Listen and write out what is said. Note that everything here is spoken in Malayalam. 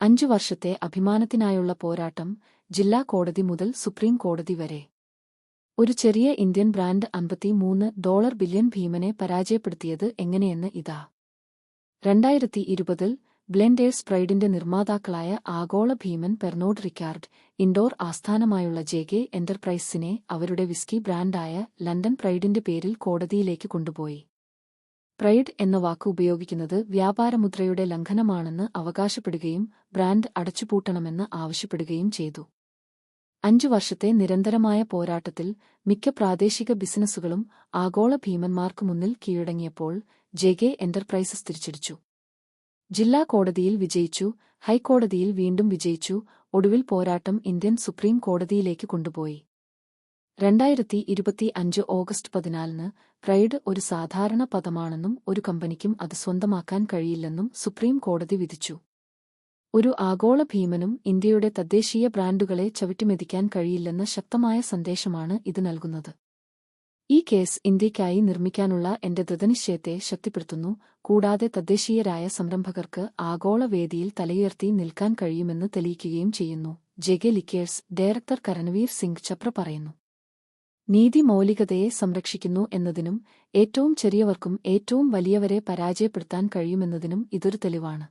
5 വർഷത്തെ അഭിമാനത്തിനായുള്ള പോരാട്ടം, ജില്ലാ കോടതി മുതൽ സുപ്രീം കോടതി വരെ. ഒരു ചെറിയ ഇന്ത്യൻ ബ്രാൻഡ് $53 ബില്യൺ ഭീമനെ പരാജയപ്പെടുത്തിയത് എങ്ങനെയെന്ന് ഇതാ. 2020-ൽ ബ്ലെൻഡേഴ്സ് പ്രൈഡിന്റെ നിർമ്മാതാക്കളായ ആഗോള ഭീമൻ പെർനോഡ് റിക്കാർഡ് ഇൻഡോർ ആസ്ഥാനമായുള്ള ജെകെ എന്റർപ്രൈസസിനെ അവരുടെ വിസ്കി ബ്രാൻഡായ ലണ്ടൻ പ്രൈഡിന്റെ പേരിൽ കോടതിയിലേക്ക് കൊണ്ടുപോയി. പ്രൈഡ് എന്ന വാക്ക് ഉപയോഗിക്കുന്നത് വ്യാപാരമുദ്രയുടെ ലംഘനമാണെന്ന് അവകാശപ്പെടുകയും ബ്രാൻഡ് അടച്ചുപൂട്ടണമെന്ന് ആവശ്യപ്പെടുകയും ചെയ്തു. 5 വർഷത്തെ നിരന്തരമായ പോരാട്ടത്തിൽ മിക്ക പ്രാദേശിക ബിസിനസ്സുകളും ആഗോള ഭീമന്മാർക്ക് മുന്നിൽ കീഴടങ്ങിയപ്പോൾ ജെകെ എന്റർപ്രൈസസ് തിരിച്ചടിച്ചു. ജില്ലാ കോടതിയിൽ വിജയിച്ചു, ഹൈക്കോടതിയിൽ വീണ്ടും വിജയിച്ചു, ഒടുവിൽ പോരാട്ടം ഇന്ത്യൻ സുപ്രീം കോടതിയിലേക്ക് കൊണ്ടുപോയി. 2025 ഓഗസ്റ്റ് 14-ന് പ്രൈഡ് ഒരു സാധാരണ പദമാണെന്നും ഒരു കമ്പനിക്കും അത് സ്വന്തമാക്കാൻ കഴിയില്ലെന്നും സുപ്രീം കോടതി വിധിച്ചു. ഒരു ആഗോള ഭീമനും ഇന്ത്യയുടെ തദ്ദേശീയ ബ്രാൻഡുകളെ ചവിട്ടിമെതിക്കാൻ കഴിയില്ലെന്ന ശക്തമായ സന്ദേശമാണ് ഇത് നൽകുന്നത്. ഈ കേസ് ഇന്ത്യയ്ക്കായി നിർമ്മിക്കാനുള്ള എന്റെ ദൃഢനിശ്ചയത്തെ ശക്തിപ്പെടുത്തുന്നു, കൂടാതെ തദ്ദേശീയരായ സംരംഭകർക്ക് ആഗോള വേദിയിൽ തലയുയർത്തി നിൽക്കാൻ കഴിയുമെന്ന് തെളിയിക്കുകയും ചെയ്യുന്നു, JK liquors director Karanveer Singh Chapra പറയുന്നു. നീതി മൗലികതയെ സംരക്ഷിക്കുന്നു എന്നതിനും ഏറ്റവും ചെറിയവർക്കും ഏറ്റവും വലിയവരെ പരാജയപ്പെടുത്താൻ കഴിയുമെന്നതിനും ഇതൊരു തെളിവാണ്.